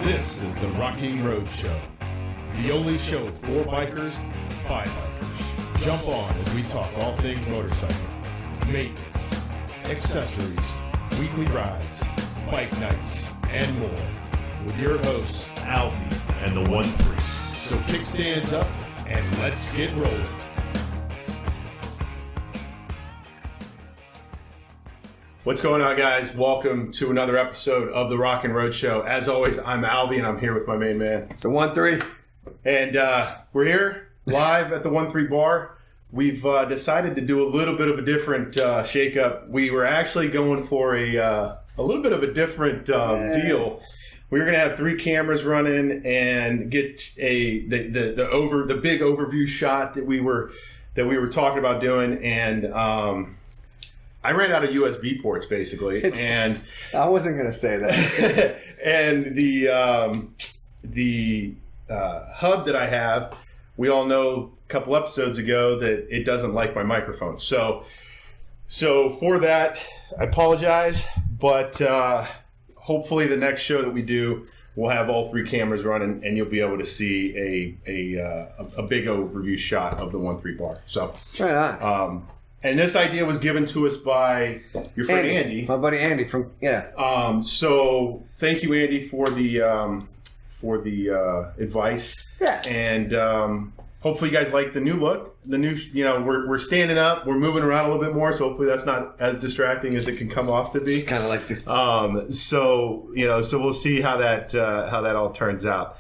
This is the Rocking RoadShow, the only show for bikers, by bikers. Jump on as we talk all things motorcycle, maintenance, accessories, weekly rides, bike nights, and more. With your hosts, Alvie and the 1-3. So kickstands up and let's get rolling. What's going on, guys? Welcome to another episode of the Rocking RoadShow. As always, I'm Alvie, and I'm here with my main man, the 1-3. And we're here live at the 1-3 bar. We've decided to do a little bit of a different shakeup. We were actually going for a little bit of a different deal. We were going to have 3 cameras running and get the big overview shot that we were talking about doing, and I ran out of USB ports, basically, and I wasn't going to say that. and the hub that I have, we all know a couple episodes ago that it doesn't like my microphone. So for that, I apologize, but hopefully the next show that we do, we'll have all 3 cameras running, and you'll be able to see a big overview shot of the 1-3 bar. So right on. And this idea was given to us by your friend Andy. My buddy Andy from So thank you, Andy, for the advice. Yeah. And hopefully you guys like the new look. The new, we're standing up, we're moving around a little bit more, so hopefully that's not as distracting as it can come off to be. It's kind of like this. So we'll see how that all turns out.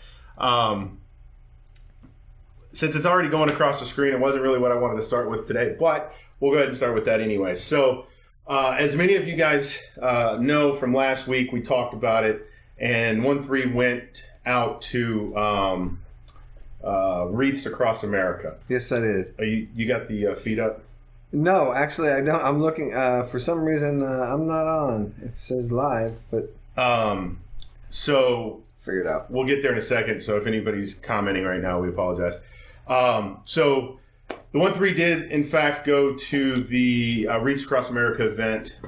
Since it's already going across the screen, it wasn't really what I wanted to start with today, but we'll go ahead and start with that anyway. So, as many of you guys know from last week, we talked about it, and 1-3 went out to Wreaths Across America. Yes, I did. You got the feed up? No, actually, I don't. I'm looking. For some reason, I'm not on. It says live, but so figure it out. We'll get there in a second. So if anybody's commenting right now, we apologize. So the 1-3 did, in fact, go to the Wreaths Across America event.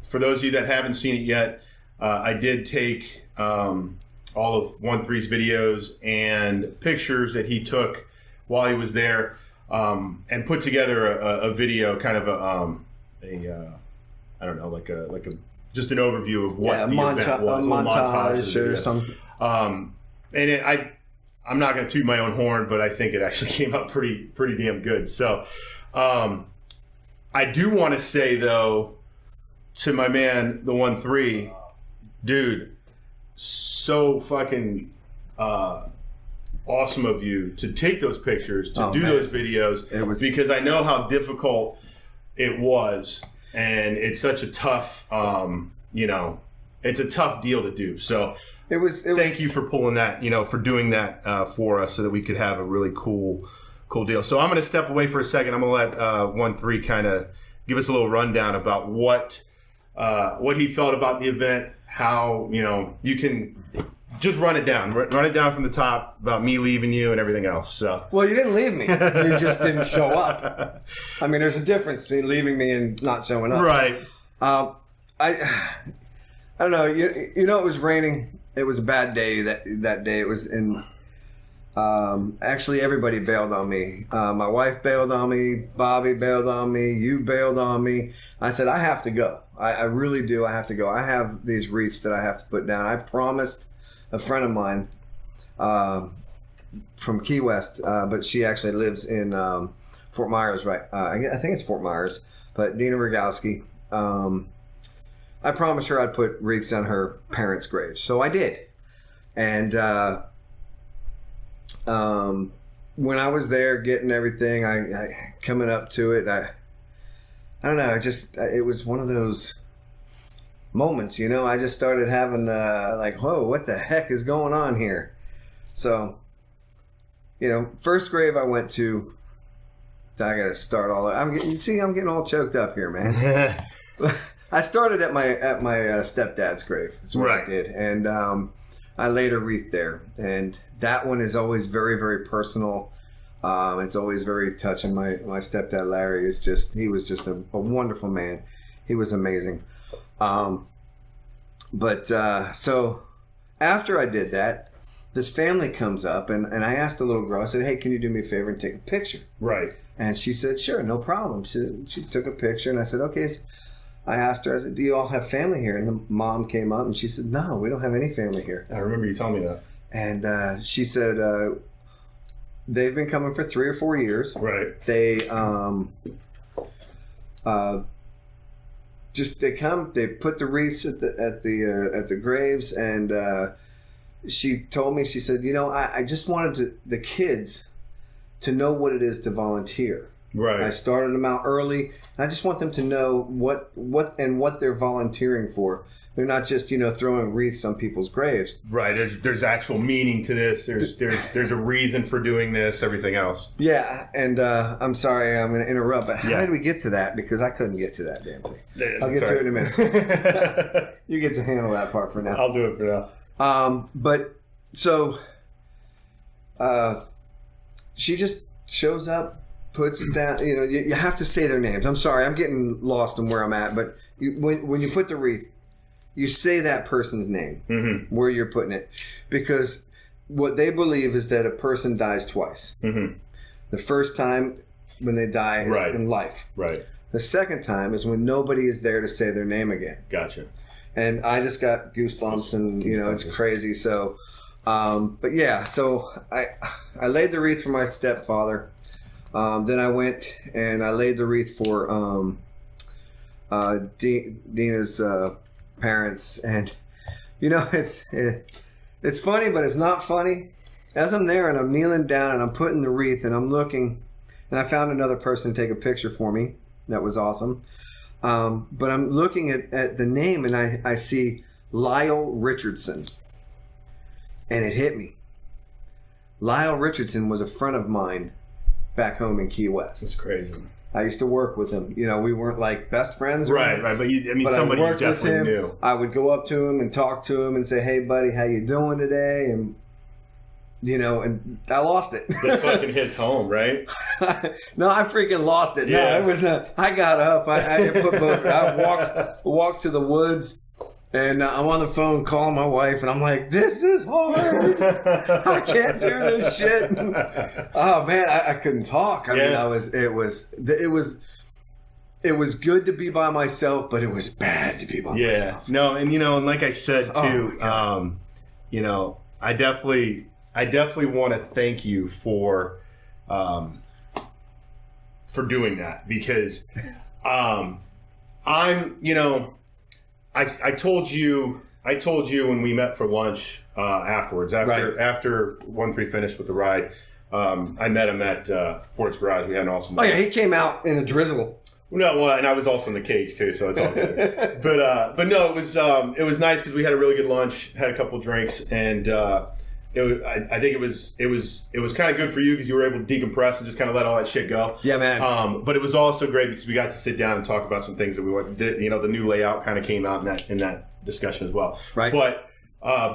For those of you that haven't seen it yet, I did take all of 1-3's videos and pictures that he took while he was there, and put together a video, kind of just an overview of what the event was, a montage or something. I'm not going to toot my own horn, but I think it actually came up pretty damn good. So, I do want to say, though, to my man, the 1-3, dude, so fucking awesome of you to take those pictures, to do those videos, because I know how difficult it was, and it's such a tough, it's a tough deal to do. So. Thank you for pulling that, for doing that for us so that we could have a really cool deal. So I'm going to step away for a second. I'm going to let 1-3 kind of give us a little rundown about what he felt about the event, how, you can just run it down from the top about me leaving you and everything else. So. Well, you didn't leave me. You just didn't show up. I mean, there's a difference between leaving me and not showing up. Right. I don't know. It was raining. It was a bad day that day. It was in. Actually, everybody bailed on me. My wife bailed on me. Bobby bailed on me. You bailed on me. I said, I have to go. I really do. I have to go. I have these wreaths that I have to put down. I promised a friend of mine from Key West, but she actually lives in Fort Myers, right? I think it's Fort Myers. But Dina Rogalski. I promised her I'd put wreaths on her parents' graves. So I did. And when I was there getting everything, I coming up to it, I don't know, it was one of those moments, I just started having whoa, what the heck is going on here? So, first grave I went to, I got to start all over. I'm getting all choked up here, man. I started at my stepdad's grave. That's what I did, and I laid a wreath there, and that one is always very, very personal. It's always very touching. My stepdad Larry he was just a wonderful man. He was amazing. So after I did that, this family comes up, and I asked the little girl, I said, hey, can you do me a favor and take a picture? Right. And she said, sure, no problem. She took a picture, and I said, okay. I asked her, I said, do you all have family here? And the mom came up, and she said, no, we don't have any family here. I remember you telling me that. And she said, they've been coming for 3 or 4 years. Right. They they put the wreaths at the graves, and she told me, she said, I just wanted the kids to know what it is to volunteer. Right. I started them out early, and I just want them to know what they're volunteering for. They're not just throwing wreaths on people's graves. Right. There's actual meaning to this. There's a reason for doing this. Everything else. Yeah, and I'm sorry, I'm going to interrupt, but how did we get to that? Because I couldn't get to that damn thing. I'll get to it in a minute. You get to handle that part for now. I'll do it for now. But so she just shows up, puts it down. You have to say their names. I'm sorry, I'm getting lost in where I'm at. But when you put the wreath, you say that person's name, where you're putting it, because what they believe is that a person dies twice. Mm-hmm. The first time when they die is in life. Right. The second time is when nobody is there to say their name again. Gotcha. And I just got goosebumps, and it's crazy. So, but yeah, so I laid the wreath for my stepfather. Then I went and I laid the wreath for Dina's parents, and it's funny, but it's not funny. As I'm there and I'm kneeling down and I'm putting the wreath and I'm looking, and I found another person to take a picture for me. That was awesome. But I'm looking at the name, and I see Lyle Richardson, and it hit me. Lyle Richardson was a friend of mine back home in Key West. That's crazy. I used to work with him. We weren't like best friends. Right. But somebody you definitely knew. I would go up to him and talk to him and say, hey, buddy, how you doing today? And, and I lost it. This fucking hits home, right? No, I freaking lost it. Yeah. No, it was not. I got up. I put both. I walked to the woods. And I'm on the phone calling my wife, and I'm like, this is hard. I can't do this shit. Oh man, I couldn't talk. I mean, it was good to be by myself, but it was bad to be by myself. No, and like I said too, I definitely want to thank you for doing that, because I told you when we met for lunch afterwards, after 1-3 finished with the ride, I met him at Ford's Garage. We had an awesome lunch. Oh yeah, he came out in a drizzle. No, well, and I was also in the cage too, so it's all good. but no, it was nice because we had a really good lunch, had a couple of drinks, and I think it was kind of good for you because you were able to decompress and just kind of let all that shit go. Yeah, man. But it was also great because we got to sit down and talk about some things that we want. The new layout kind of came out in that discussion as well. Right. But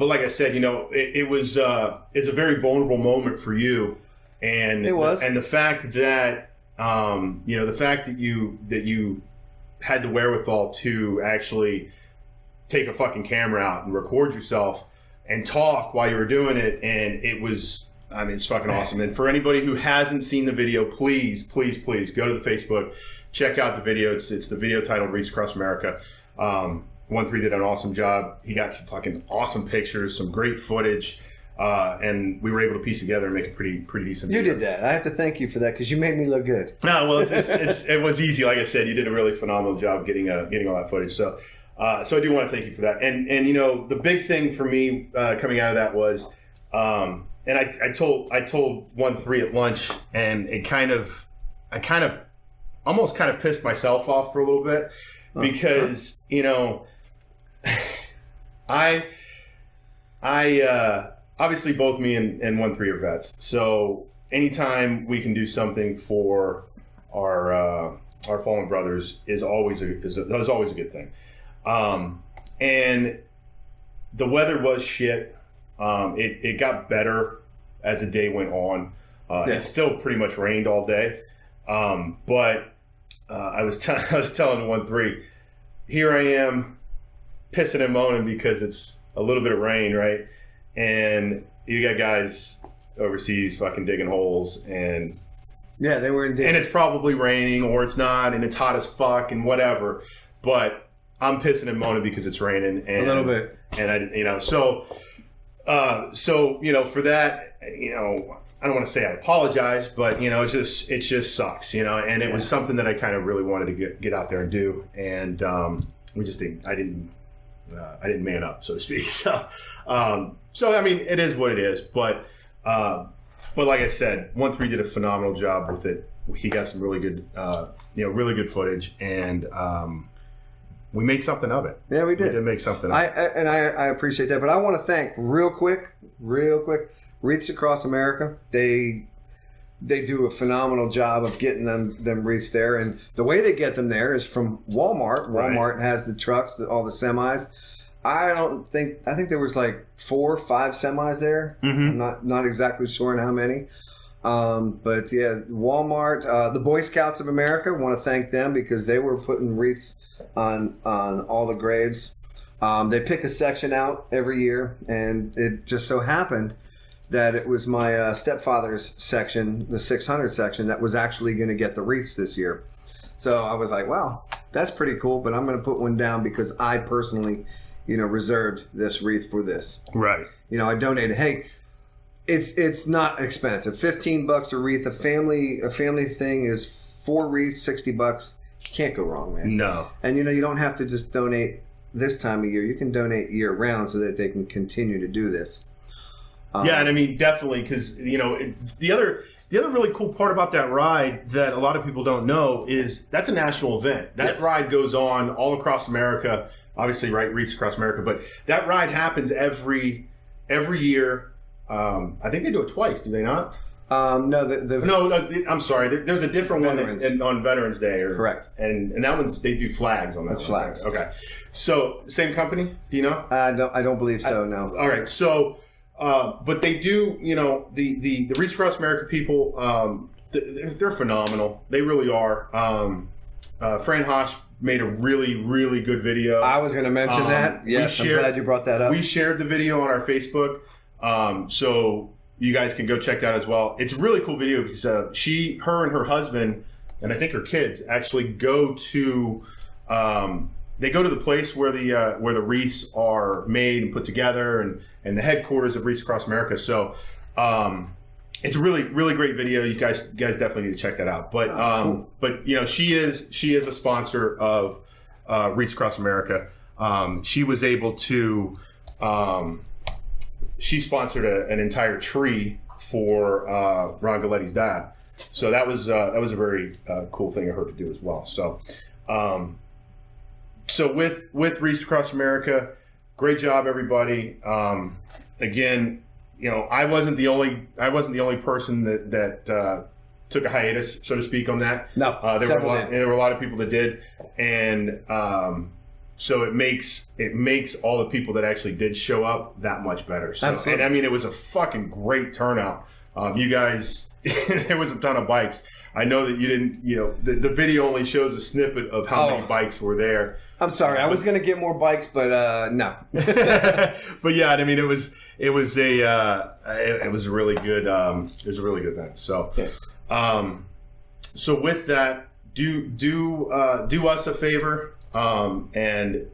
like I said, it's a very vulnerable moment for you, and it was, and the fact that that you had the wherewithal to actually take a fucking camera out and record yourself and talk while you were doing it, and it's fucking awesome. And for anybody who hasn't seen the video, please go to the Facebook, check out the video. It's the video titled Wreaths Across America. 1-3 did an awesome job. He got some fucking awesome pictures, some great footage, and we were able to piece together and make a pretty decent video. You did that. I have to thank you for that because you made me look good. No, well, it was easy. Like I said, you did a really phenomenal job getting all that footage. So I do want to thank you for that. And the big thing for me coming out of that was, and I told 1-3 at lunch, and I almost pissed myself off for a little bit because I obviously both me and 1-3 are vets, so anytime we can do something for our fallen brothers is always a good thing. And the weather was shit. It got better as the day went on. It still pretty much rained all day. But I was telling 1-3, here I am pissing and moaning because it's a little bit of rain, right? And you got guys overseas fucking digging holes, and yeah, they were in ditches. And it's probably raining or it's not, and it's hot as fuck and whatever. But I'm pissing and moaning because it's raining, and a little bit. And I, so for that, I don't want to say I apologize, but it just sucks, and it was something that I kind of really wanted to get out there and do, and I didn't man up, so to speak. So I mean, it is what it is, but like I said, 1-3 did a phenomenal job with it. He got some really good, really good footage, and we made something of it. Yeah, we did. We did make something of it. I appreciate that, but I want to thank real quick, Wreaths Across America. They do a phenomenal job of getting them wreaths there, and the way they get them there is from Walmart. Walmart has the trucks, all the semis. I think there was like 4 or 5 semis there. Mm-hmm. I'm not exactly sure on how many. But yeah, Walmart, the Boy Scouts of America, want to thank them because they were putting wreaths on all the graves. They pick a section out every year, and it just so happened that it was my stepfather's section, the 600 section, that was actually going to get the wreaths this year. So I was like, wow, that's pretty cool, but I'm going to put one down because I personally, reserved this wreath for this. Right. I donated. Hey, it's not expensive. $15 a wreath. A family thing is 4 wreaths, $60. Can't go wrong, man. No. And you don't have to just donate this time of year. You can donate year round so that they can continue to do this. Yeah, and I mean, definitely, because, the other really cool part about that ride that a lot of people don't know is that's a national event. That ride goes on all across America, obviously, right, Wreaths Across America, but that ride happens every year. I think they do it twice, do they not? No, I'm sorry. There's a different one on Veterans Day. Correct. And that one's, they do flags on that. That's flags. Okay. So, same company? Do you know? I don't believe so, no. All right. So, but they do, the Wreaths Across America people, they're phenomenal. They really are. Fran Hosh made a really, really good video. I was going to mention that. Yes, I'm glad you brought that up. We shared the video on our Facebook. So you guys can go check that out as well. It's a really cool video because her and her husband, and I think her kids, actually go to the place where the wreaths are made and put together, and the headquarters of Wreaths Across America. So it's a really, really great video. You guys definitely need to check that out. But cool. But she is a sponsor of Wreaths Across America. She was able to. She sponsored an entire tree for Ron Galletti's dad, so that was a very cool thing of her to do as well. So, with Wreaths Across America, great job, everybody. Again, I wasn't the only person that took a hiatus, so to speak, on that. No, there were a lot of people that did, and so it makes all the people that actually did show up that much better. So, absolutely. And I mean, it was a fucking great turnout. You guys, there was a ton of bikes. I know that you didn't, the video only shows a snippet of how many bikes were there. I'm sorry, I was going to get more bikes, but no. But yeah, I mean, it was a really good event. So, so with that, do us a favor. And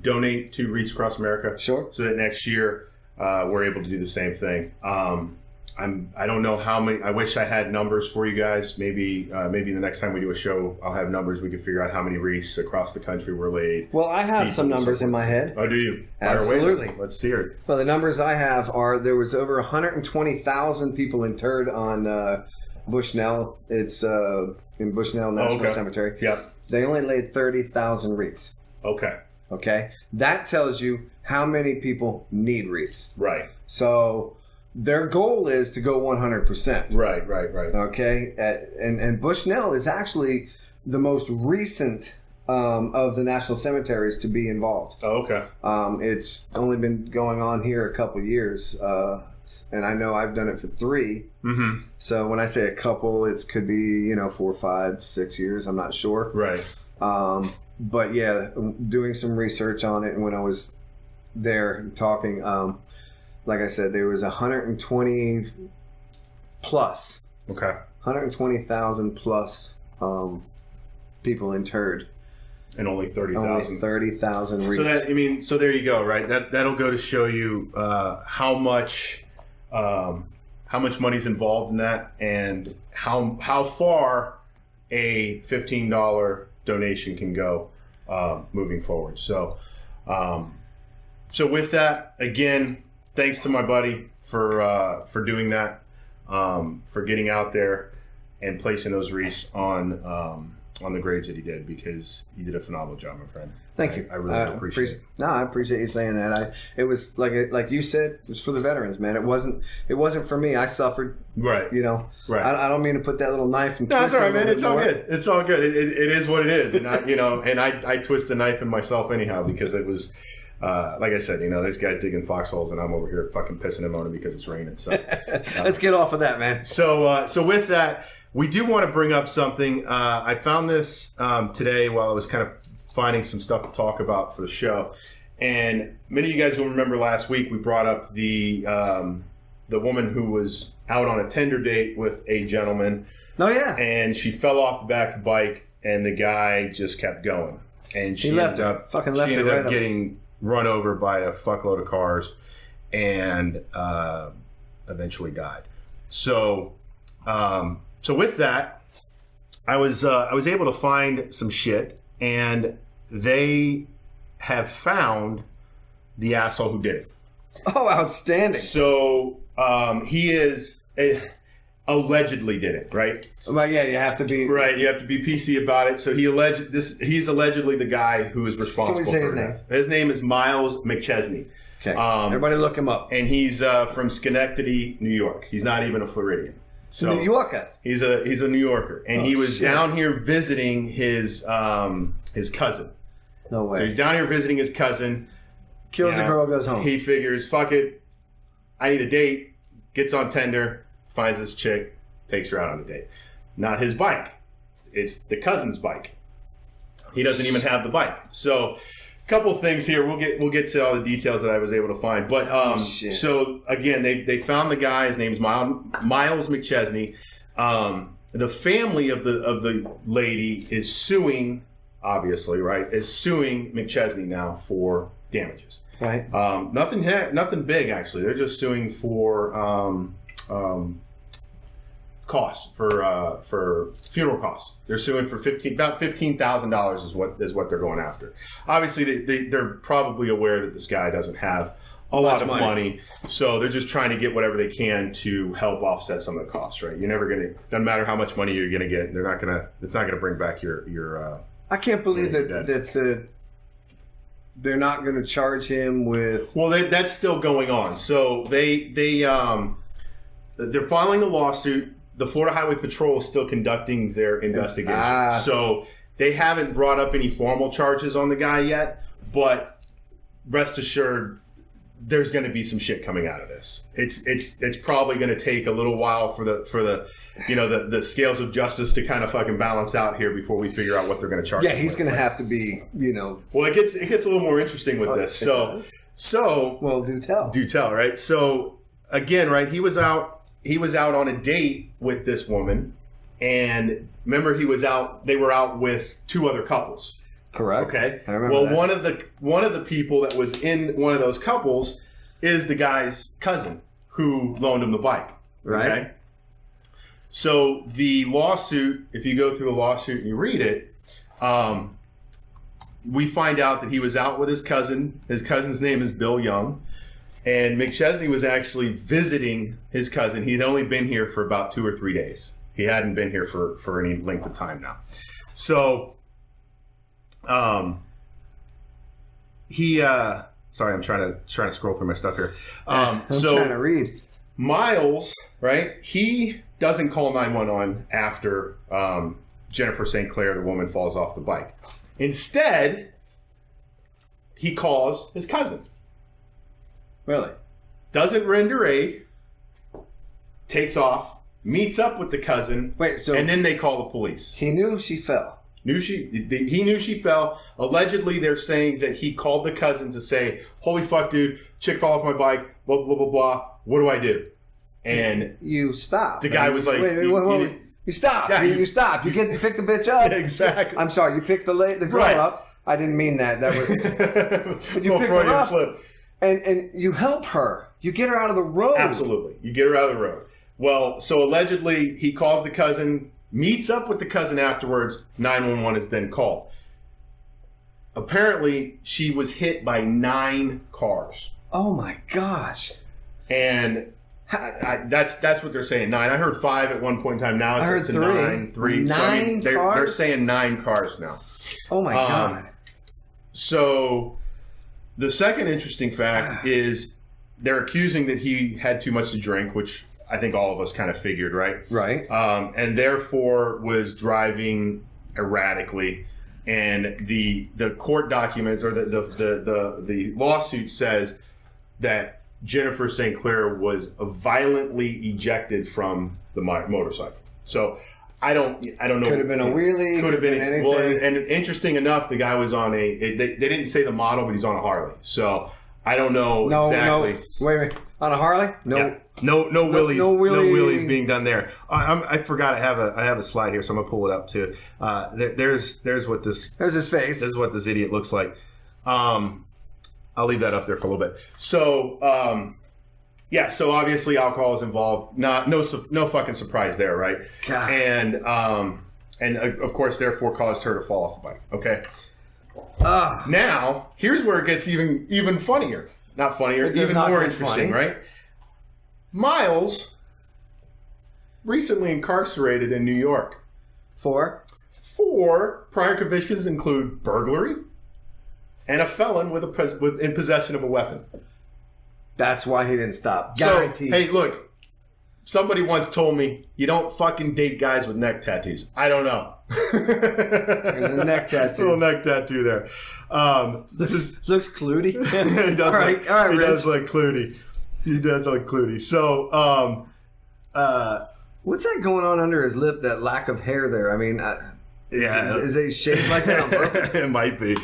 donate to Wreaths Across America. Sure. So that next year we're able to do the same thing. I don't know how many. I wish I had numbers for you guys. Maybe the next time we do a show, I'll have numbers. We can figure out how many wreaths across the country were laid. Well, I have some numbers in my head. Oh, do you? Absolutely. Let's hear it. Well, the numbers I have are there was over 120,000 people interred on Bushnell. It's in Bushnell National Cemetery. Yep. They only laid 30,000 wreaths. Okay. That tells you how many people need wreaths. Right. So their goal is to go 100%. Right. Okay. And Bushnell is actually the most recent of the national cemeteries to be involved. Oh, okay. It's only been going on here a couple years. And I know I've done it for 3. Mm-hmm. So when I say a couple, it could be 4, 5, 6 years. I'm not sure. Right. But yeah, doing some research on it, and when I was there talking. Like I said, there was 120 plus. Okay. 120,000 plus people interred. And only 30,000. Only 30,000 wreaths. So there you go, right? That'll go to show you how much money's involved in that, and how far a $15 donation can go moving forward. So with that, again, thanks to my buddy for doing that, for getting out there and placing those wreaths on the graves that he did, because you did a phenomenal job, my friend. Thank you. I really appreciate it. No, I appreciate you saying that. It was like you said, it was for the veterans, man. It wasn't for me. I suffered. Right. You know. Right. I don't mean to put that little knife and twist. No, it's all right, man. It's all more. good. It's all good. It is what it is, and I twist the knife in myself anyhow, because it was. Like I said, this guy's digging foxholes, and I'm over here fucking pissing and moaning because it's raining. So let's get off of that, man. So with that, we do want to bring up something. I found this today while I was kind of finding some stuff to talk about for the show, and many of you guys will remember last week we brought up the woman who was out on a Tinder date with a gentleman. Oh yeah, and she fell off the back of the bike, and the guy just kept going, and she ended up getting run over by a fuckload of cars, and eventually died. So with that, I was able to find some shit, and they have found the asshole who did it. Oh, outstanding! So he allegedly did it, right? Well, yeah, you have to be right. You have to be PC about it. So he's allegedly the guy who is responsible. Can we say his name? His name is Miles McChesney. Okay, everybody look him up. And he's from Schenectady, New York. He's not even a Floridian. So New Yorker. He's a New Yorker, and he was down here visiting his cousin. No way. So he's down here visiting his cousin. Kills a girl, goes home. He figures, fuck it, I need a date. Gets on Tinder, finds this chick, takes her out on a date. Not his bike. It's the cousin's bike. He doesn't even have the bike. So, a couple of things here. We'll get to all the details that I was able to find. But so again, they found the guy. His name's Miles McChesney. The family of the lady is suing, obviously, right? Is suing McChesney now for damages. Right. Nothing big actually. They're just suing for costs for funeral costs. They're suing for about $15,000 is what they're going after. Obviously, they're probably aware that this guy doesn't have a lot of money, so they're just trying to get whatever they can to help offset some of the costs. Right? You're never gonna. Doesn't matter how much money you're gonna get. It's not gonna bring back your. I can't believe that they're not going to charge him with. Well, that's still going on. So they're filing a lawsuit. The Florida Highway Patrol is still conducting their investigation. So they haven't brought up any formal charges on the guy yet. But rest assured, there's going to be some shit coming out of this. It's probably going to take a little while for the scales of justice to kind of fucking balance out here before we figure out what they're going to charge. Yeah, he's going to have to be, Well, it gets a little more interesting with this. Well, do tell, right? So again, right, he was out on a date with this woman, and remember they were out with two other couples. Correct. Okay. I remember that. one of the people that was in one of those couples is the guy's cousin who loaned him the bike. Right. Okay? So the lawsuit, if you go through the lawsuit and you read it, we find out that he was out with his cousin. His cousin's name is Bill Young. And McChesney was actually visiting his cousin. He'd only been here for about 2 or 3 days. He hadn't been here for any length of time now. So, sorry, I'm trying to scroll through my stuff here. I'm trying to read. Miles, right? He doesn't call 911 after Jennifer St. Clair, the woman, falls off the bike. Instead, he calls his cousin. Really? Doesn't render aid, takes off, meets up with the cousin, and then they call the police. He knew she fell. He knew she fell. Allegedly, they're saying that he called the cousin to say, "Holy fuck, dude! Chick fell off my bike. Blah blah blah blah. What do I do?" And you stop. The guy was like, wait, you stop. Yeah, you stop. You get to pick the bitch up. Yeah, exactly. I'm sorry. You picked the girl up. I didn't mean that. That was. But you pick her up, slip. And you help her. You get her out of the road. Absolutely, you get her out of the road. Well, so allegedly, he calls the cousin, meets up with the cousin afterwards. 911 is then called. Apparently, she was hit by 9 cars. Oh my gosh! And that's what they're saying. 9. I heard 5 at one point in time. Now it's up to 3. 9. 3. 9 so, I mean, cars? They're saying 9 cars now. Oh my god! So the second interesting fact is they're accusing that he had too much to drink, which I think all of us kind of figured, right? Right. And therefore was driving erratically. And the court documents or the lawsuit says that Jennifer St. Clair was violently ejected from the motorcycle. So I don't know. Could have been a wheelie. Could have been anything. Well, and interesting enough, the guy was on they didn't say the model, but he's on a Harley. So I don't know exactly. No, wait. On a Harley? No. Yeah. No wheelies. No wheelies being done there. I forgot. I have a slide here, so I'm gonna pull it up too. There's what this. There's his face. This is what this idiot looks like. I'll leave that up there for a little bit. So so obviously alcohol is involved. No fucking surprise there, right? God. And of course, therefore, caused her to fall off the bike. Okay. Now here's where it gets even funnier. Not funnier, even more interesting, right? Miles recently incarcerated in New York. For prior convictions include burglary and a felon in possession of a weapon. That's why he didn't stop. Guaranteed. So, hey, look. Somebody once told me, you don't fucking date guys with neck tattoos. I don't know. There's a neck tattoo. Little neck tattoo there. Looks Clutie. He does all right, he Rich. does like Clutie. He does like Clutie. So, what's that going on under his lip? That lack of hair there. I mean, is it shaped like that on purpose? It might be.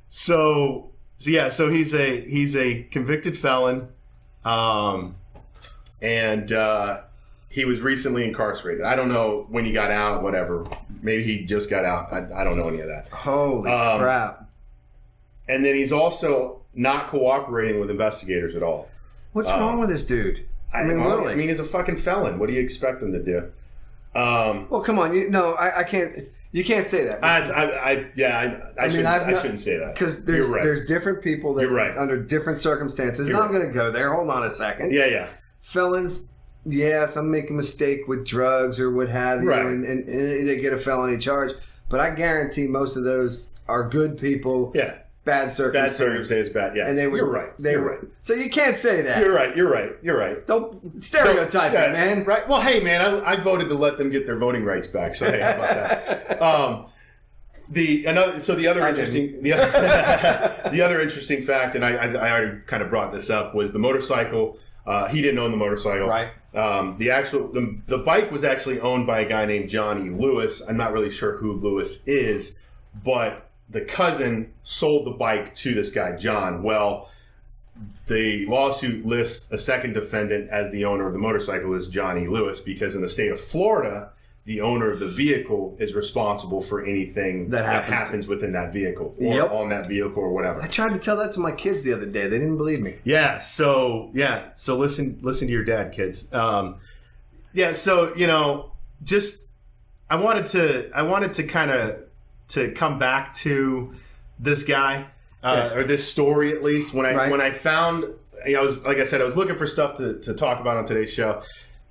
So he's a convicted felon, and he was recently incarcerated. I don't know when he got out. Whatever. Maybe he just got out. I don't know any of that. Holy crap! And then he's also not cooperating with investigators at all. What's wrong with this dude? I mean, he's a fucking felon. What do you expect him to do? Well, come on. I can't. You can't say that. I shouldn't say that. Because there's different people that are under different circumstances. I'm going to go there. Hold on a second. Yeah. Felons, some make a mistake with drugs or what have you, and they get a felony charge. But I guarantee most of those are good people. Yeah. Bad circumstances. Bad. Yeah. And you're right. You're right. So you can't say that. You're right. Don't stereotype it, man. Right. Well, hey, man, I voted to let them get their voting rights back. So hey, how about that? The other interesting fact, and I already kind of brought this up, was the motorcycle. He didn't own the motorcycle. Right. The bike was actually owned by a guy named Johnny Lewis. I'm not really sure who Lewis is, but the cousin sold the bike to this guy, John. Well, the lawsuit lists a second defendant as the owner of the motorcycle as Johnny Lewis, because in the state of Florida, the owner of the vehicle is responsible for anything that happens within that vehicle or on that vehicle or whatever. I tried to tell that to my kids the other day. They didn't believe me. So listen to your dad, kids. I wanted to kind of to come back to this guy or this story, at least when I found, I was looking for stuff to talk about on today's show,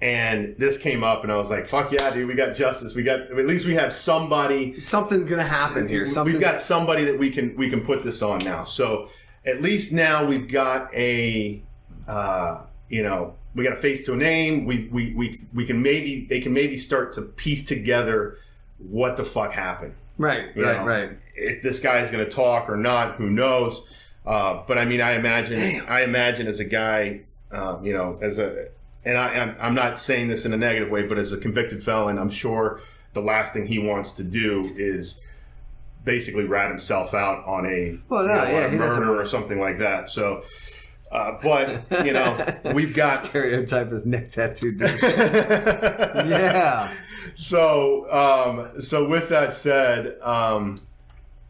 and this came up, and I was like, fuck yeah, dude, we got justice. At least we have somebody. Something's gonna happen here. We've got somebody that we can put this on now. So at least now we've got a we got a face to a name. They can maybe start to piece together what the fuck happened. Right. If this guy is going to talk or not, who knows? But I mean, I imagine as a guy, I'm not saying this in a negative way, but as a convicted felon, I'm sure the last thing he wants to do is basically rat himself out on a murder or something like that. So, but we've got stereotype as neck tattoo dude. Yeah. So with that said,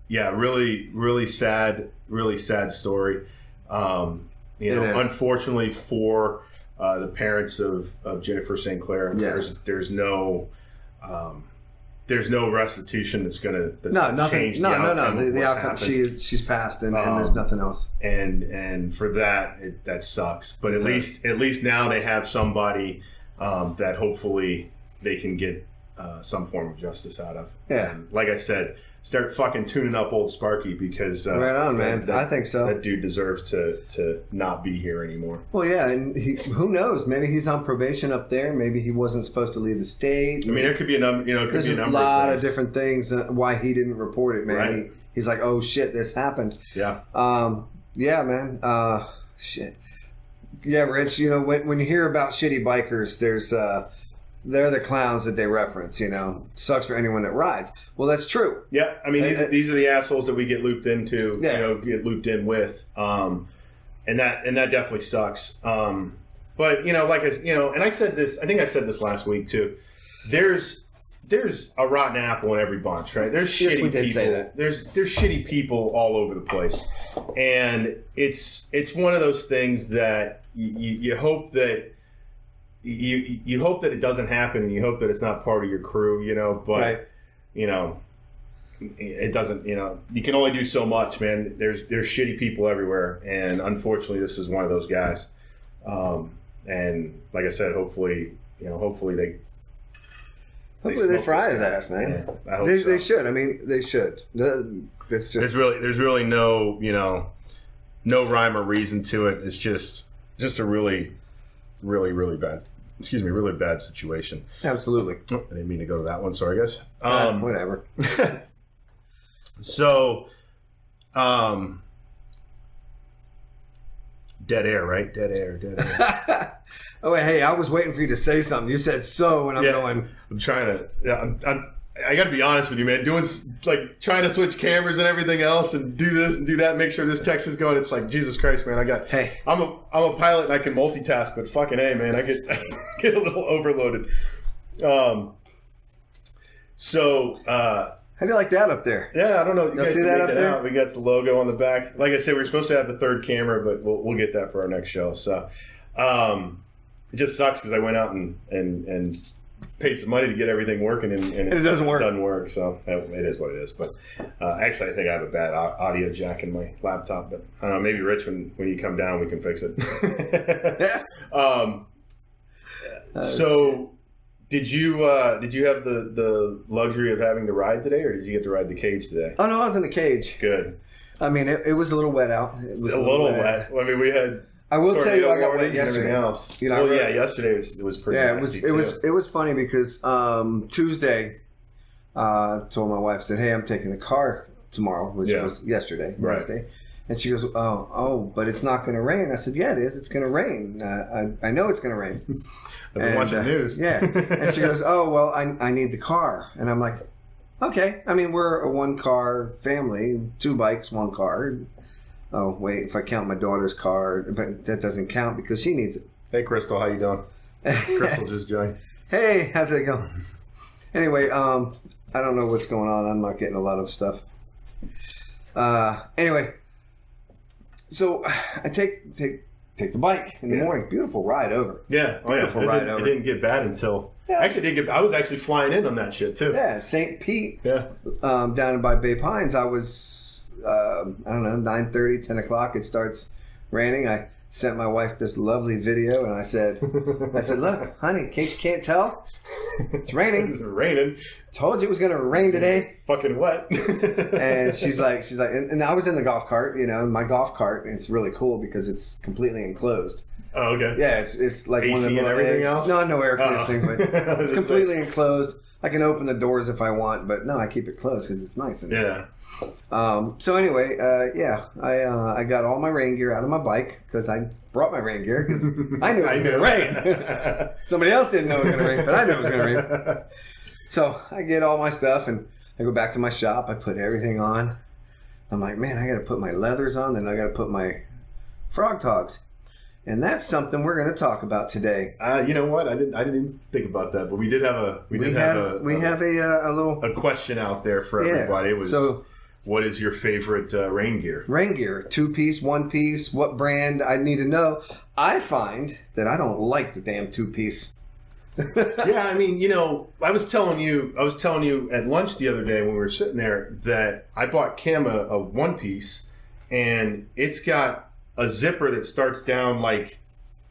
really sad story. Unfortunately for the parents of Jennifer St. Clair, there's no restitution that's gonna change the outcome. The outcome she's passed and there's nothing else. And for that sucks. But at least now they have somebody that hopefully they can get some form of justice out of. Yeah. And like I said, start fucking tuning up old Sparky because right on, man. I think so. That dude deserves to not be here anymore. Well, yeah, and who knows? Maybe he's on probation up there. Maybe he wasn't supposed to leave the state. I mean, there could be a number. There's a lot of different things why he didn't report it, man. Right. He's like, oh shit, this happened. Yeah. Yeah, man. Shit. Yeah, Rich. When you hear about shitty bikers, they're the clowns that they reference, Sucks for anyone that rides. Well, that's true. Yeah, I mean, these are the assholes that we get looped into, get looped in with. And that definitely sucks. But, and I said this, I think I said this last week too. There's a rotten apple in every bunch, right? There's shitty people. Say that. There's shitty people all over the place. And it's one of those things that you hope that you hope that it doesn't happen, and you hope that it's not part of your crew, but right. It doesn't, you can only do so much, man. There's shitty people everywhere, and unfortunately this is one of those guys. And like I said, hopefully they fry his ass, man. Yeah, I hope they should. I mean, they should. It's just, there's really no, no rhyme or reason to it. It's just a really bad situation. Absolutely. Oh, I didn't mean to go to that one. Sorry, guys. Whatever. So, dead air, right? Dead air. Oh, wait, hey, I was waiting for you to say something. You said so, and I'm going. I'm trying to. Yeah, I got to be honest with you, man. Doing trying to switch cameras and everything else, and do this and do that, make sure this text is going. It's like, Jesus Christ, man. I'm a pilot and I can multitask, but fucking hey, man, I get a little overloaded. How do you like that up there? Yeah, I don't know. You guys see that up there? We got the logo on the back. Like I said, we're supposed to have the third camera, but we'll get that for our next show. So, it just sucks because I went out and paid some money to get everything working, and it doesn't work. It doesn't work, so it is what it is. But actually, I think I have a bad audio jack in my laptop. But I don't know, maybe Rich, when you come down, we can fix it. So, did you have the luxury of having to ride today, or did you get to ride the cage today? Oh no, I was in the cage. Good. I mean, it was a little wet out. It was a little wet. I mean, we had. I will tell you, I got wet yesterday. Else. Yesterday was pretty. Yeah, it was funny because Tuesday, told my wife, said, "Hey, I'm taking a car tomorrow," which was yesterday, Wednesday, and she goes, "Oh, but it's not going to rain." I said, "Yeah, it is. It's going to rain. I know it's going to rain." I've been watching the news. Yeah, and she goes, "Oh, well, I need the car," and I'm like, "Okay." I mean, we're a 1-car family, 2 bikes, 1 car. Oh, wait, if I count my daughter's car, but that doesn't count because she needs it. Hey, Crystal, how you doing? Crystal just joined. Hey, how's it going? Anyway, I don't know what's going on. I'm not getting a lot of stuff. Anyway, so I take the bike in the morning. Beautiful ride over. Yeah. Beautiful ride over. It didn't get bad until... Yeah. Actually, I was actually flying in on that shit, too. Yeah, St. Pete. Yeah. Down by Bay Pines, I was... I don't know, 9:30, 10 o'clock, it starts raining. I sent my wife this lovely video, and I said, "Look, honey, in case you can't tell, it's raining. It's raining. Told you it was going to rain today. Fucking wet." And she's like, and I was in the golf cart, my golf cart, and it's really cool because it's completely enclosed. Oh, okay. Yeah, it's like AC one of the and everything else? No air conditioning, but it's completely enclosed. I can open the doors if I want, but no, I keep it closed because it's nice. So anyway, I got all my rain gear out of my bike because I brought my rain gear because I knew it was going to rain. Somebody else didn't know it was going to rain, but I knew it was going to rain. So I get all my stuff and I go back to my shop. I put everything on. I'm like, man, I got to put my leathers on and I got to put my frog togs. And that's something we're going to talk about today. You know what? I didn't even think about that, but we did have a little question out there for everybody. It was, what is your favorite rain gear? Rain gear, 2-piece, 1-piece, what brand? I need to know. I find that I don't like the damn 2-piece. Yeah, I mean, you know, I was telling you at lunch the other day when we were sitting there that I bought Kim a 1-piece, and it's got a zipper that starts down like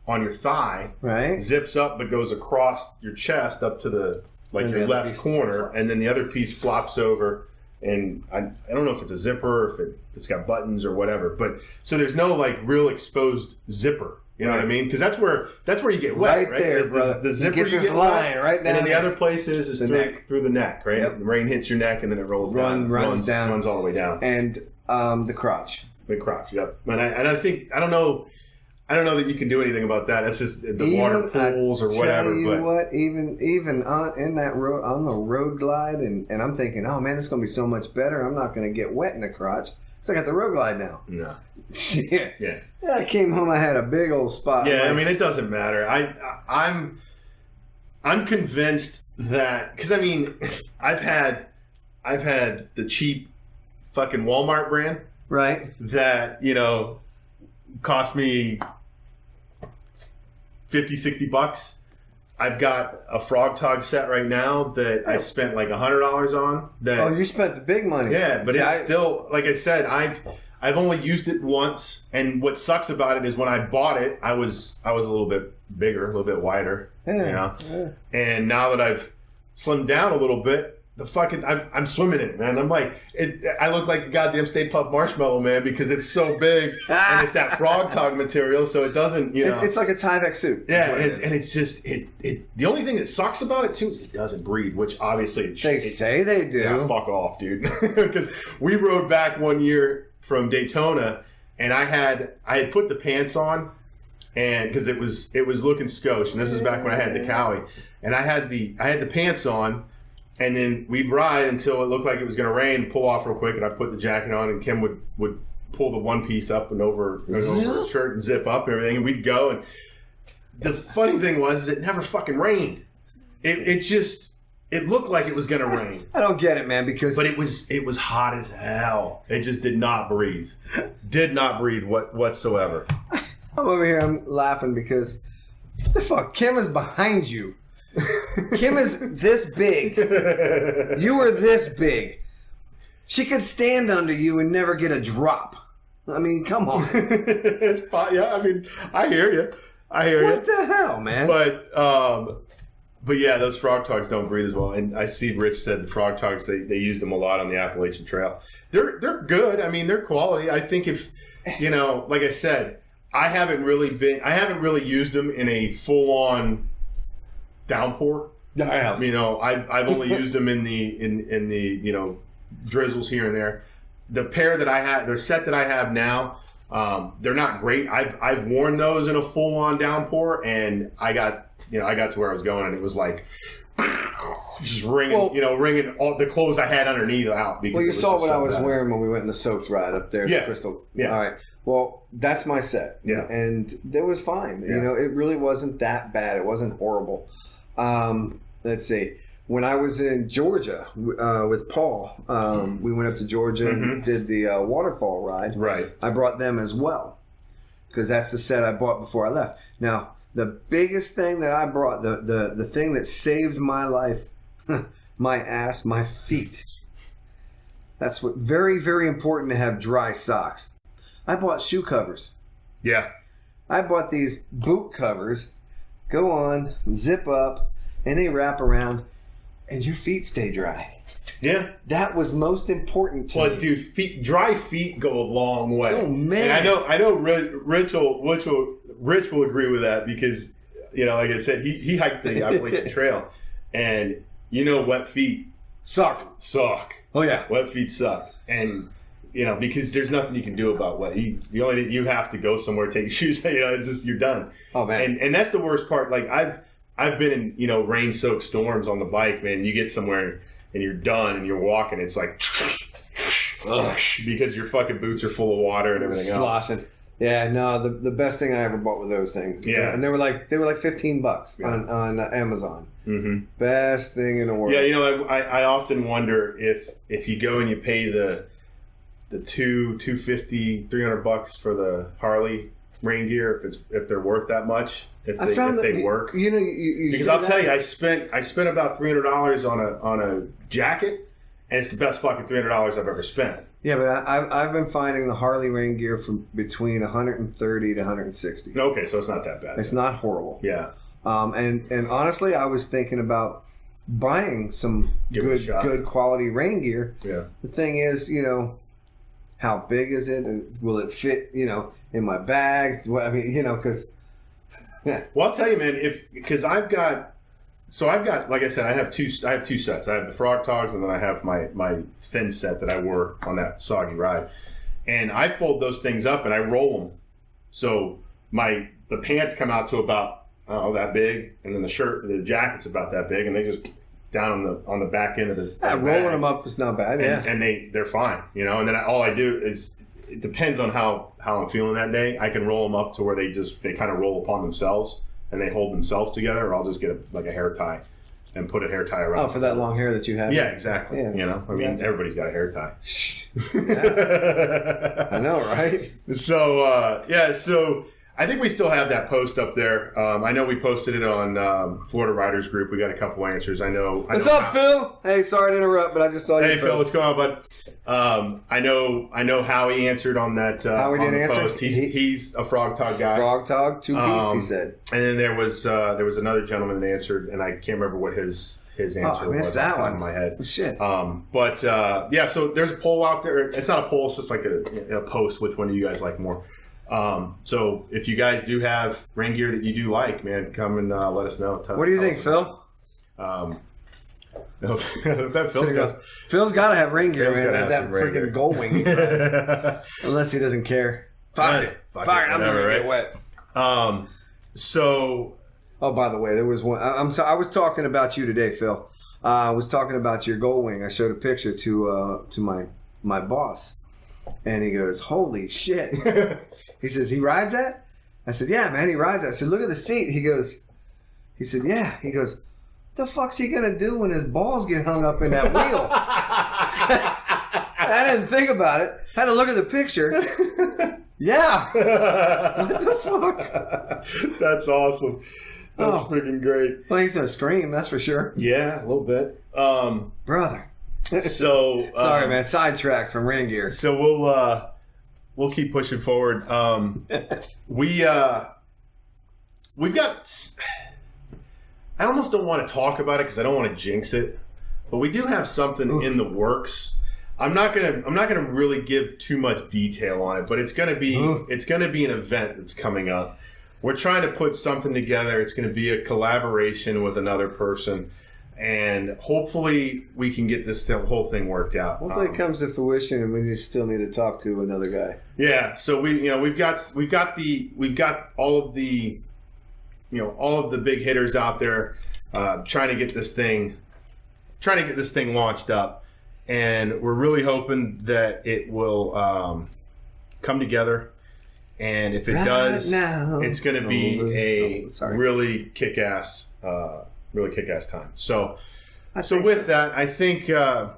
on your thigh, right? Zips up but goes across your chest up to the your left corner, and then the other piece flops over. And I don't know if it's a zipper or if it's got buttons or whatever, but so there's no like real exposed zipper. You know what I mean? Because that's where you get wet, right? There, the zipper you get this line right down, and then the other place is through the neck, right? Yep. The rain hits your neck and then it rolls down, runs all the way down, and the crotch. Big crotch, yep. And I don't know that you can do anything about that. That's just the water pools or whatever. Even in that road, on the road glide, and I'm thinking, oh man, this is gonna be so much better. I'm not gonna get wet in the crotch. So I got the road glide now. No. Yeah. I came home. I had a big old spot. Yeah, I mean, it doesn't matter. I'm convinced that because I mean, I've had the cheap fucking Walmart brand. Right. That, you know, cost me $50-$60. I've got a frog tog set right now that I spent like $100 on. You spent the big money. Yeah, but it's still, like I said, I've only used it once, and what sucks about it is when I bought it, I was a little bit bigger, a little bit wider, you know. Yeah. And now that I've slimmed down a little bit, I'm swimming in it, man. I'm like, I look like a goddamn Stay Puft Marshmallow Man because it's so big and it's that frog tog material, so it doesn't, you know. It's like a Tyvek suit. Yeah, and it's just the only thing that sucks about it too is it doesn't breathe, which obviously they say they do. Yeah, fuck off, dude. Because we rode back one year from Daytona, and I had put the pants on, and because it was looking skosh, and this is back when I had the Cowie, and I had the pants on. And then we'd ride until it looked like it was going to rain, pull off real quick, and I'd put the jacket on, and Kim would pull the 1-piece up and over her shirt and zip up and everything, and we'd go. And the funny thing was it never fucking rained. It looked like it was going to rain. I don't get it, man, because... But it was hot as hell. It just did not breathe. Did not breathe whatsoever. I'm over here, I'm laughing because... What the fuck? Kim is behind you. Kim is this big. You are this big. She could stand under you and never get a drop. I mean, come on. Yeah, I mean, I hear you. What the hell, man? But yeah, those frog togs don't breathe as well. And I see Rich said the frog togs, they use them a lot on the Appalachian Trail. They're good. I mean, they're quality. I think if, you know, like I said, I haven't really used them in a full-on downpour. I have. You know, I've only used them in the you know, drizzles here and there. The pair that I have, the set that I have now, they're not great. I've worn those in a full on downpour, and I got to where I was going, and it was like just ringing, ringing all the clothes I had underneath out. Because you saw what I was wearing when we went in the soaked ride up there. Yeah. Crystal. Yeah. All right. Well, that's my set. Yeah. And it was fine. Yeah. You know, it really wasn't that bad. It wasn't horrible. Let's see. When I was in Georgia with Paul, we went up to Georgia and did the waterfall ride. Right. I brought them as well because that's the set I bought before I left. Now, the biggest thing that I brought, the thing that saved my life, my ass, my feet. That's what very, very important to have dry socks. I bought shoe covers. Yeah. I bought these boot covers. Go on, zip up, and they wrap around, and your feet stay dry. Yeah. That was most important to me. But dude, dry feet go a long way. Oh, man. And I know Rich will agree with that because, like I said, he hiked the Appalachian Trail, and wet feet suck. Oh, yeah. Wet feet suck. And, because there's nothing you can do about wet. You have to go somewhere, take your shoes, it's just, you're done. Oh, man. And that's the worst part. Like, I've been in, you know, rain-soaked storms on the bike, man. You get somewhere and you're done and you're walking, it's like because your fucking boots are full of water and everything sloshing. Yeah, no, the best thing I ever bought were those things. Yeah, and they were like $15 on Amazon. Mm-hmm. Best thing in the world. Yeah, you know, I often wonder if you go and you pay the $250, $300 for the Harley rain gear, if they're worth that much, if they work. You know, because I'll tell you, I spent about $300 on a jacket, and it's the best fucking $300 I've ever spent. Yeah, but I've been finding the Harley rain gear from between 130 to 160. Okay, so it's not that bad. It's not horrible. Yeah. And honestly, I was thinking about buying some good quality rain gear. Yeah. The thing is, you know, how big is it? And will it fit, you know, in my bags? I mean, you know, because... Well, I'll tell you, man, because I've got, like I said, I have two sets. I have the Frog Togs, and then I have my thin set that I wore on that soggy ride. And I fold those things up and I roll them. So the pants come out to about, that big, and then the jacket's about that big, and they just down on the back end of this. Rolling them up is not bad, and they're fine, you know. And then all I do is, it depends on how I'm feeling that day. I can roll them up to where they kind of roll upon themselves and they hold themselves together, or I'll just get a hair tie and put a hair tie around. Oh, for that long hair that you have. Yeah, exactly. Yeah. You know, I mean, everybody's got a hair tie. I know, right? So so I think we still have that post up there. I know we posted it on Florida Riders Group. We got a couple answers. What's up, Phil? Hey, sorry to interrupt, but I just saw you. Hey, Phil, what's going on, bud? I know Howie answered on that. Howie didn't answer. Post. He's a Frog Tog guy. Frog Tog, 2 piece. He said. And then there was another gentleman that answered, and I can't remember what his answer was. I missed that one in my head. Shit. So there's a poll out there. It's not a poll. It's just like a post. Which one do you guys like more? So if you guys do have rain gear that you do like, man, come and let us know. What do you think, Phil? Phil's got to have rain gear, man. That freaking gold wing he rides. Unless he doesn't care. Fuck it. I'm going to get wet. Oh, by the way, there was one. I was talking about you today, Phil. I was talking about your gold wing. I showed a picture to my boss. And he goes, holy shit. He says, he rides that? I said, yeah, man, he rides that. I said, look at the seat. He said, yeah. He goes, what the fuck's he going to do when his balls get hung up in that wheel? I didn't think about it. Had to look at the picture. Yeah. What the fuck? That's awesome. That's freaking great. Well, he's going to scream, that's for sure. Yeah, a little bit. Brother. So sorry, man. Sidetracked from rain gear. So we'll keep pushing forward. We've got. I almost don't want to talk about it because I don't want to jinx it, but we do have something in the works. I'm not gonna really give too much detail on it, but it's gonna be an event that's coming up. We're trying to put something together. It's gonna be a collaboration with another person. And hopefully we can get this whole thing worked out. Hopefully it comes to fruition, and we just still need to talk to another guy. Yeah. So we've got all of the big hitters out there trying to get this thing launched up, and we're really hoping that it will come together. And if it does, it's going to be really kick-ass. Really kick-ass time. So with that, I think, God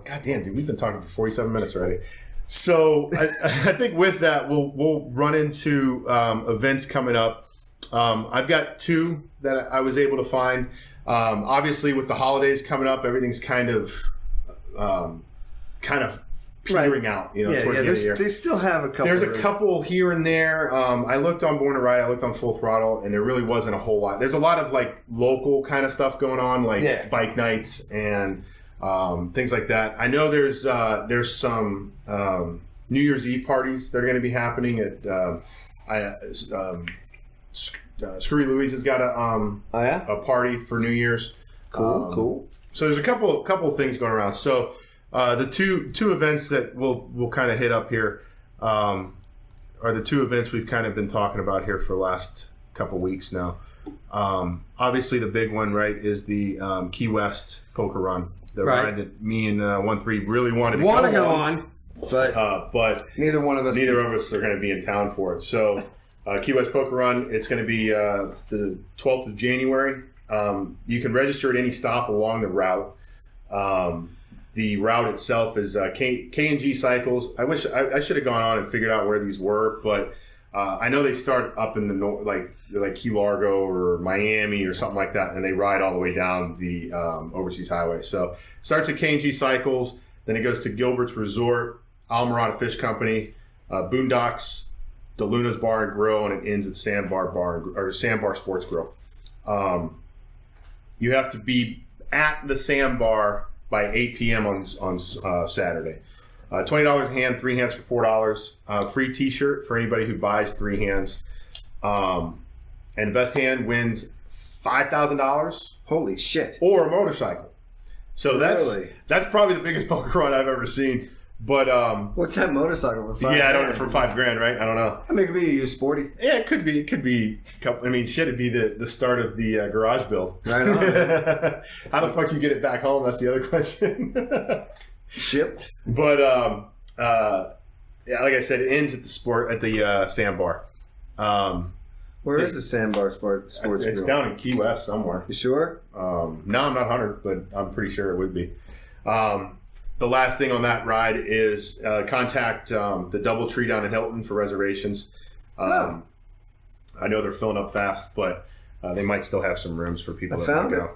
damn, dude, we've been talking for 47 minutes already. So I think with that, we'll run into events coming up. I've got 2 that I was able to find. Obviously, with the holidays coming up, everything's kind of petering out. Towards the end of the year. They still have a couple. There's a couple here and there. I looked on Born to Ride. I looked on Full Throttle, and there really wasn't a whole lot. There's a lot of like local kind of stuff going on, like bike nights and things like that. I know there's some New Year's Eve parties that are going to be happening at. Screwy Louise has got a party for New Year's. Cool. So there's a couple of things going around. So. The two events that we'll kind of hit up here are the 2 events we've kind of been talking about here for the last couple weeks now. Obviously, the big one, right, is the Key West Poker Run. The ride that me and 1-3 really wanted to go on. But neither of us are going to be in town for it. So Key West Poker Run, it's going to be the 12th of January. You can register at any stop along the route. The route itself is K&G Cycles. I wish I should have gone on and figured out where these were, but I know they start up in the north, like Key Largo or Miami or something like that, and they ride all the way down the overseas highway. So it starts at K&G Cycles, then it goes to Gilbert's Resort, Almirada Fish Company, Boondocks, DeLuna's Bar and Grill, and it ends at Sandbar Sports Grill. You have to be at the Sandbar by 8 p.m. on Saturday. $20 a hand, 3 hands for $4. Free T-shirt for anybody who buys 3 hands. And the best hand wins $5,000. Holy shit! Or a motorcycle. So that's probably the biggest poker run I've ever seen. But what's that motorcycle for $5,000? Yeah, I don't for $5,000, right? I don't know. I mean, it could be a sporty. Yeah, it could be. It could be. I mean, shit, it'd be the start of the garage build. Right on. How the fuck you get it back home? That's the other question. Shipped. But yeah, like I said, it ends at the Sandbar. Where is the Sandbar Sports Grill? It's down in Key West somewhere. You sure? No, I'm not 100, but I'm pretty sure it would be. The last thing on that ride is contact the DoubleTree down in Hilton for reservations. I know they're filling up fast, but they might still have some rooms for people that want to go.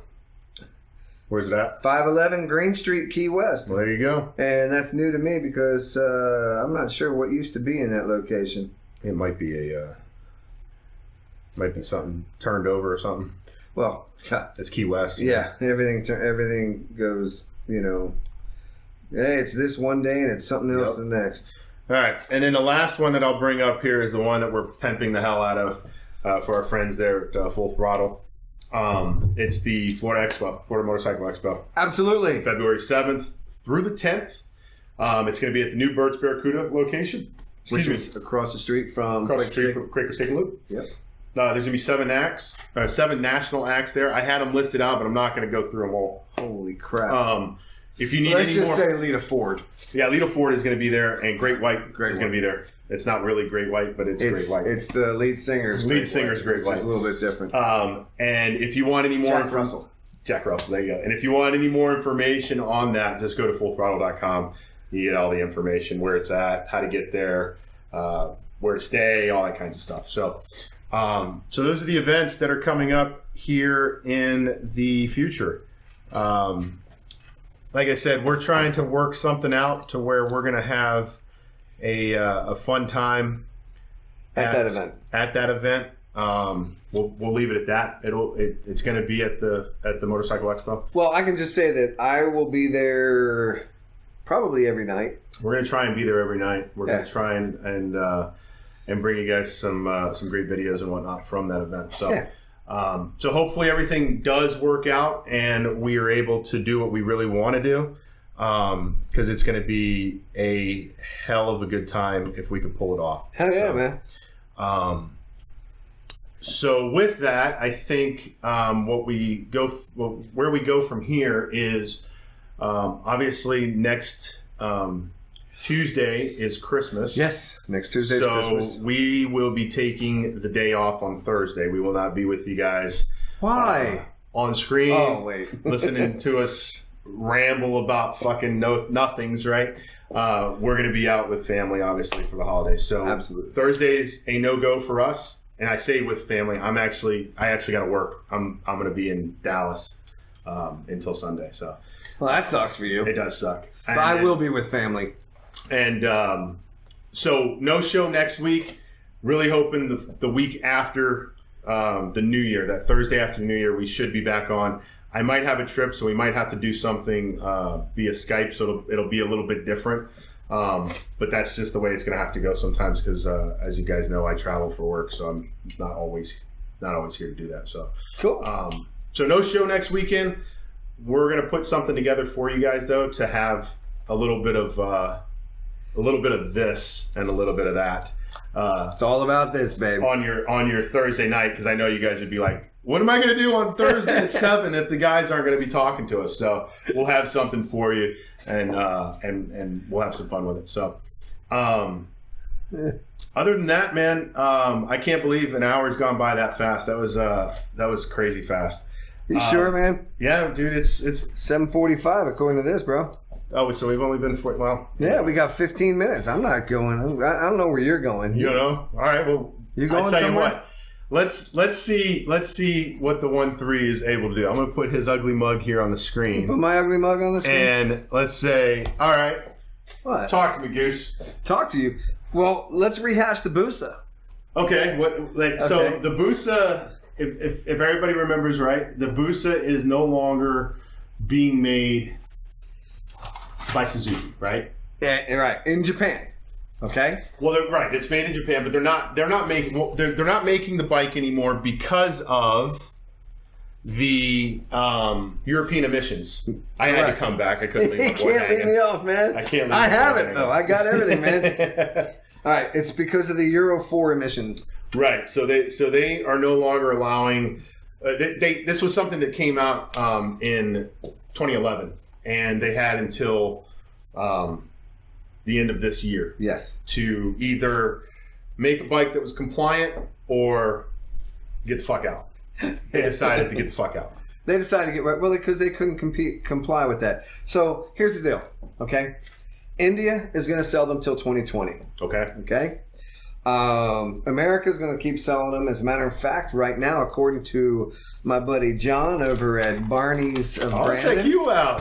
Where's it at? 511 Green Street, Key West. Well, there you go. And that's new to me because I'm not sure what used to be in that location. It might be something turned over or something. Well, it's Key West. Yeah, everything goes, hey, it's this one day and it's something else the next. All right, and then the last one that I'll bring up here is the one that we're pimping the hell out of for our friends there at Full Throttle. It's the Florida Motorcycle Expo. Absolutely. February 7th through the 10th. It's going to be at the new Burt's Barracuda location. Which is across the street from Quaker Steak and Loop. Yep. There's going to be 7 national acts there. I had them listed out, but I'm not going to go through them all. Holy crap. If you need Let's just say Lita Ford. Yeah, Lita Ford is going to be there, and Great White is going to be there. It's not really Great White, but it's Great White. It's the lead singer's Great White. It's a little bit different. And if you want any more Jack Russell, there you go. And if you want any more information on that, just go to fullthrottle.com. You get all the information, where it's at, how to get there, where to stay, all that kinds of stuff. So those are the events that are coming up here in the future. Like I said, we're trying to work something out to where we're going to have a fun time at that event. We'll leave it at that. It's going to be at the Motorcycle Expo. Well, I can just say that I will be there probably every night. We're going to try and be there every night. We're going to try and bring you guys some great videos and whatnot from that event. So. Yeah. So hopefully everything does work out and we are able to do what we really want to do, because it's going to be a hell of a good time if we could pull it off. Hell yeah, man. So with that, I think where we go from here is obviously next Tuesday is Christmas. Yes, next Tuesday is Christmas. So we will be taking the day off on Thursday. We will not be with you guys. Why? On screen. Oh, wait. Listening to us ramble about fucking nothings, right? We're going to be out with family, obviously, for the holidays. So absolutely. Thursday's a no-go for us. And I say with family, I actually got to work. I'm going to be in Dallas until Sunday. So. Well, that sucks for you. It does suck. But I will be with family. And so no show next week. Really hoping the week after the New Year, that Thursday after the New Year, we should be back on. I might have a trip, so we might have to do something via Skype, so it'll be a little bit different. But that's just the way it's going to have to go sometimes because, as you guys know, I travel for work, so I'm not always here to do that. So cool. So no show next weekend. We're going to put something together for you guys, though, to have a little bit of this and a little bit of that. It's all about this, babe. On your Thursday night, because I know you guys would be like, what am I going to do on Thursday at 7 if the guys aren't going to be talking to us? So we'll have something for you, and we'll have some fun with it. So, other than that, man, I can't believe an hour's gone by that fast. That was crazy fast. You sure, man? Yeah, dude. It's 7:45 according to this, bro. Oh, so we've only been for Yeah, we got 15 minutes. I'm not going. I don't know where you're going. You know? All right. Well, you going I'll tell somewhere? you what. Let's see what the 1-3 is able to do. I'm gonna put his ugly mug here on the screen. Put my ugly mug on the screen. And let's say, all right. What? Talk to me, Goose. Talk to you. Well, let's rehash the Busa. Okay. So the Busa, if everybody remembers right, the Busa is no longer being made by Suzuki, right? Yeah, right. In Japan. Okay. Well, right. It's made in Japan, but they're not making the bike anymore because of the European emissions. I had to come back. I couldn't leave. You can't leave me off, man. I can't. I have it though. I got everything, man. All right. It's because of the Euro 4 emissions. Right. So they are no longer allowing. This was something that came out in 2011, and they had until the end of this year. Yes. To either make a bike that was compliant or get the fuck out. They decided to get the fuck out. They decided to get right. Well, because they couldn't comply with that. So here's the deal. Okay. India is going to sell them till 2020. Okay. Okay. America's going to keep selling them. As a matter of fact, right now, according to my buddy John over at Barney's of Brandon. I'll check you out.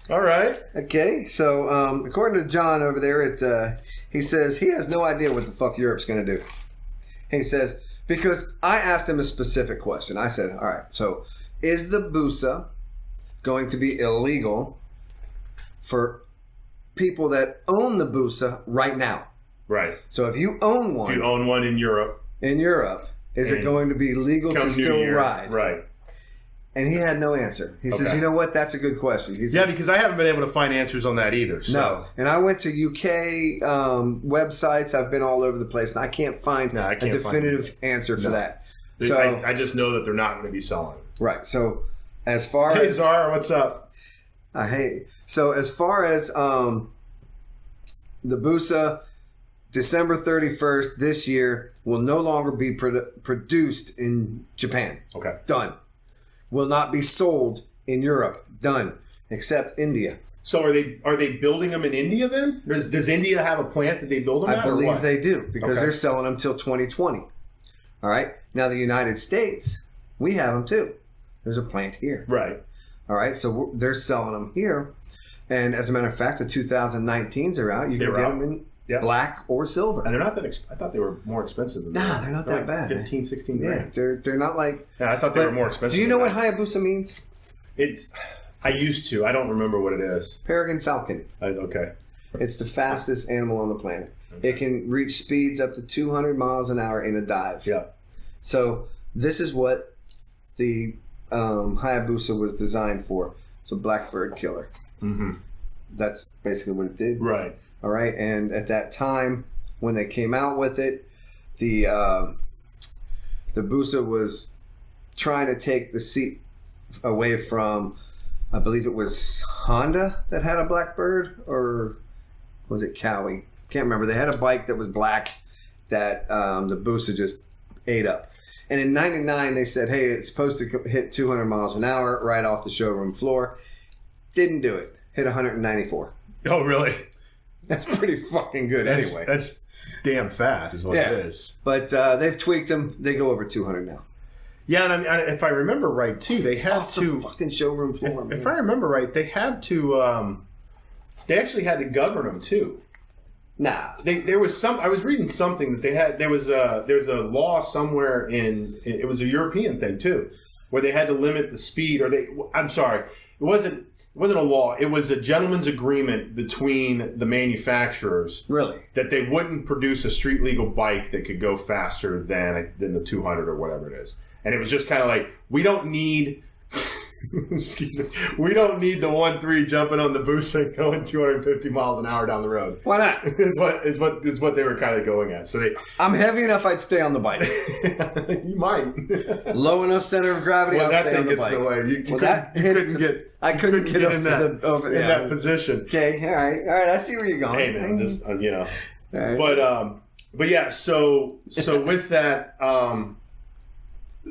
All right. Okay. So according to John over there, he says he has no idea what the fuck Europe's going to do. He says, because I asked him a specific question. I said, all right, so is the Busa going to be illegal for people that own the Busa right now? Right. So if you own one. If you own one in Europe. Is it going to be legal to still ride? Right. And he had no answer. He says, you know what? That's a good question. He says, because I haven't been able to find answers on that either. So. No. And I went to UK websites. I've been all over the place, and I can't find a definitive answer for that. So I just know that they're not going to be selling. Right. So as far as... Hey, Zara, what's up? Hey. So as far as the Busa, December 31st this year will no longer be produced in Japan. Okay. Done. Will not be sold in Europe. Done. Except India. So are they building them in India then? Does India have a plant that they build them at? I believe they do because they're selling them till 2020. All right. Now the United States, we have them too. There's a plant here. Right. All right. So they're selling them here. And as a matter of fact, the 2019s are out. You can get them in black or silver. And they're not that I thought they were more expensive than that. Nah, they're not that bad. 15, 16 grand. Yeah, they're not like... Yeah, I thought they were more expensive. Do you know what Hayabusa means? I used to. I don't remember what it is. Peregrine falcon. Okay. It's the fastest animal on the planet. Okay. It can reach speeds up to 200 miles an hour in a dive. Yeah. So this is what the Hayabusa was designed for. It's a blackbird killer. Mm-hmm. That's basically what it did. Right. All right. And at that time, when they came out with it, the Busa was trying to take the seat away from, I believe it was Honda that had a blackbird, or was it Cowie? Can't remember. They had a bike that was black that the Busa just ate up. And in 99, they said, hey, it's supposed to hit 200 miles an hour right off the showroom floor. Didn't do it. Hit 194. Oh, really? That's pretty fucking good anyway. That's damn fast is what it is. But they've tweaked them. They go over 200 now. Yeah, and I mean, if I remember right, too, they had off the fucking showroom floor. If I remember right, they had to. They actually had to govern them too. Nah, there was some. I was reading something that they had. There's a law somewhere it was a European thing too, where they had to limit the speed. I'm sorry, it wasn't a law. It was a gentleman's agreement between the manufacturers. Really? That they wouldn't produce a street legal bike that could go faster than the 200 or whatever it is. And it was just kind of like, we don't need Excuse me. We don't need the 1.3 jumping on the Busa going 250 miles an hour down the road. Why not? is what they were kind of going at. So I'm heavy enough. I'd stay on the bike. You might. Low enough center of gravity. I'll stay on the bike. I couldn't get up in that position. Okay. All right. I see where you're going. Hey man, just right. But yeah. So with that,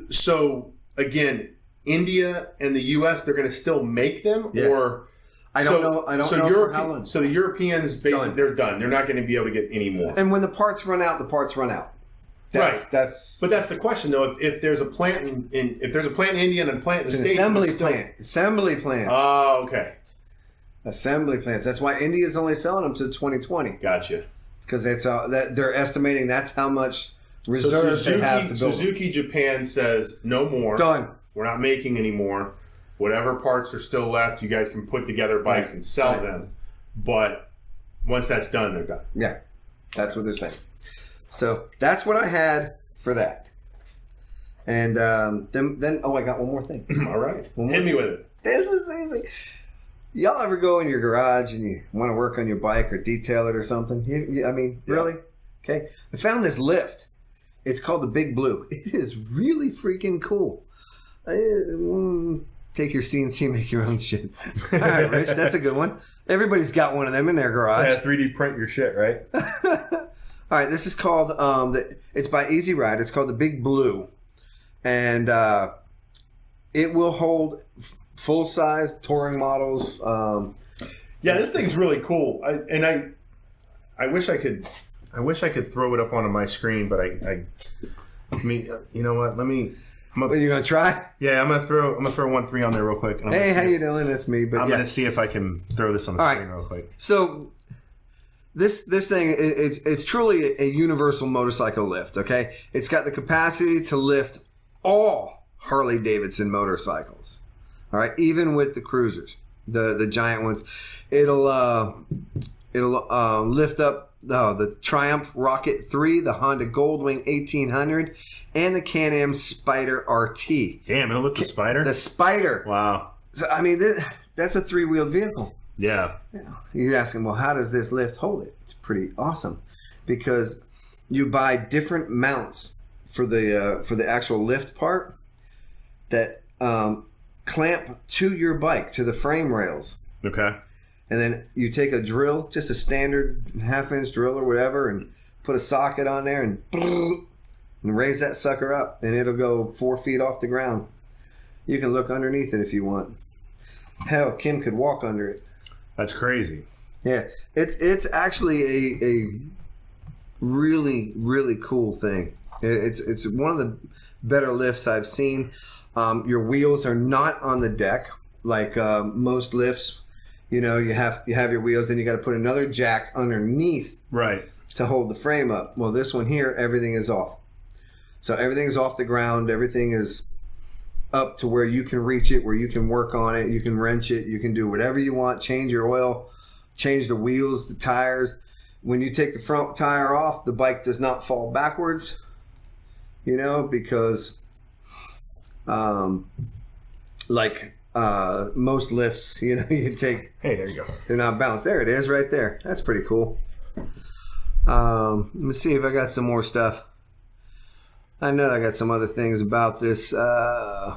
so again. India and the U.S. they're going to still make them, yes. Or I don't know. I don't know for how long. So the Europeans basically they're done. They're not going to be able to get any more. And when the parts run out, the parts run out. But that's the question though. If there's a plant in India and a plant in the States, assembly plants. Oh, okay. Assembly plants. That's why India's only selling them to 2020. Gotcha. Because it's that they're estimating that's how much reserves they have to build. Suzuki Japan says no more. Done. We're not making any more. Whatever parts are still left, you guys can put together bikes and sell them. But once that's done, they're done. Yeah, that's what they're saying. So that's what I had for that. And then I got one more thing. All right. Hit me with it. This is easy. Y'all ever go in your garage and you want to work on your bike or detail it or something? Really? Okay. I found this lift. It's called the Big Blue. It is really freaking cool. Take your CNC, make your own shit. All right, Rich, that's a good one. Everybody's got one of them in their garage. Yeah, 3D print your shit, right? All right, this is called, it's by Easy Ride. It's called the Big Blue. And it will hold full-size touring models. Yeah, this thing's really cool. I wish I could throw it up onto my screen, but I mean, you know what? Are you gonna try? Yeah, I'm gonna throw 1.3 on there real quick. Hey, how you doing? It's me. But I'm gonna see if I can throw this on the screen real quick. So this thing it's truly a universal motorcycle lift. Okay, it's got the capacity to lift all Harley Davidson motorcycles. All right, even with the cruisers, the giant ones, it'll lift up the Triumph Rocket 3, the Honda Goldwing 1800. And the Can-Am Spyder RT. Damn, it'll lift the Spyder? The Spyder. Wow. So, I mean, that's a three-wheeled vehicle. Yeah. You're asking, well, how does this lift hold it? It's pretty awesome. Because you buy different mounts for the actual lift part that clamp to your bike, to the frame rails. Okay. And then you take a drill, just a standard half-inch drill or whatever, and put a socket on there and raise that sucker up, and it'll go 4 feet off the ground. You can look underneath it if you want. Hell, Kim could walk under it. That's crazy. Yeah, it's actually a really, really cool thing. It's one of the better lifts I've seen. Your wheels are not on the deck like most lifts. You know, you have your wheels, then you got to put another jack underneath, right, to hold the frame up. Well, this one here, everything is off. So everything's off the ground. Everything is up to where you can reach it, where you can work on it. You can wrench it. You can do whatever you want. Change your oil, change the wheels, the tires. When you take the front tire off, the bike does not fall backwards, because most lifts, you take. Hey, there you go. They're not balanced. There it is right there. That's pretty cool. Let me see if I got some more stuff. I know I got some other things about this. Yeah,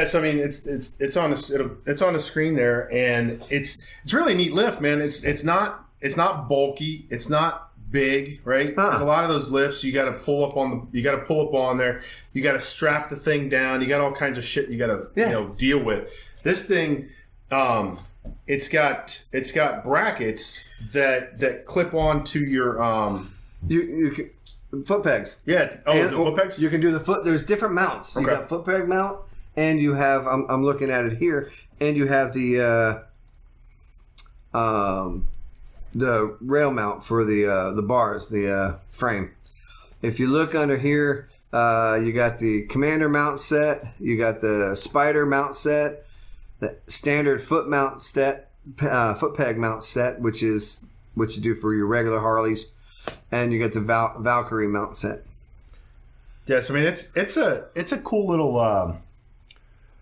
so I mean, it's on the screen there, and it's really a neat lift, man. It's not bulky, it's not big, right? Because a lot of those lifts, you got to pull up on there, you got to strap the thing down, you got all kinds of shit you got to deal with. This thing, it's got brackets that clip onto your you can. Foot pegs. Yeah. The foot pegs? You can do the foot. There's different mounts. Okay. You got foot peg mount, and you have, I'm looking at it here, and you have the rail mount for the bars, the frame. If you look under here, you got the Commander mount set, you got the Spyder mount set, the standard foot mount set, foot peg mount set, which is what you do for your regular Harleys. And you get the Valkyrie mount set. Yeah, so I mean it's a cool little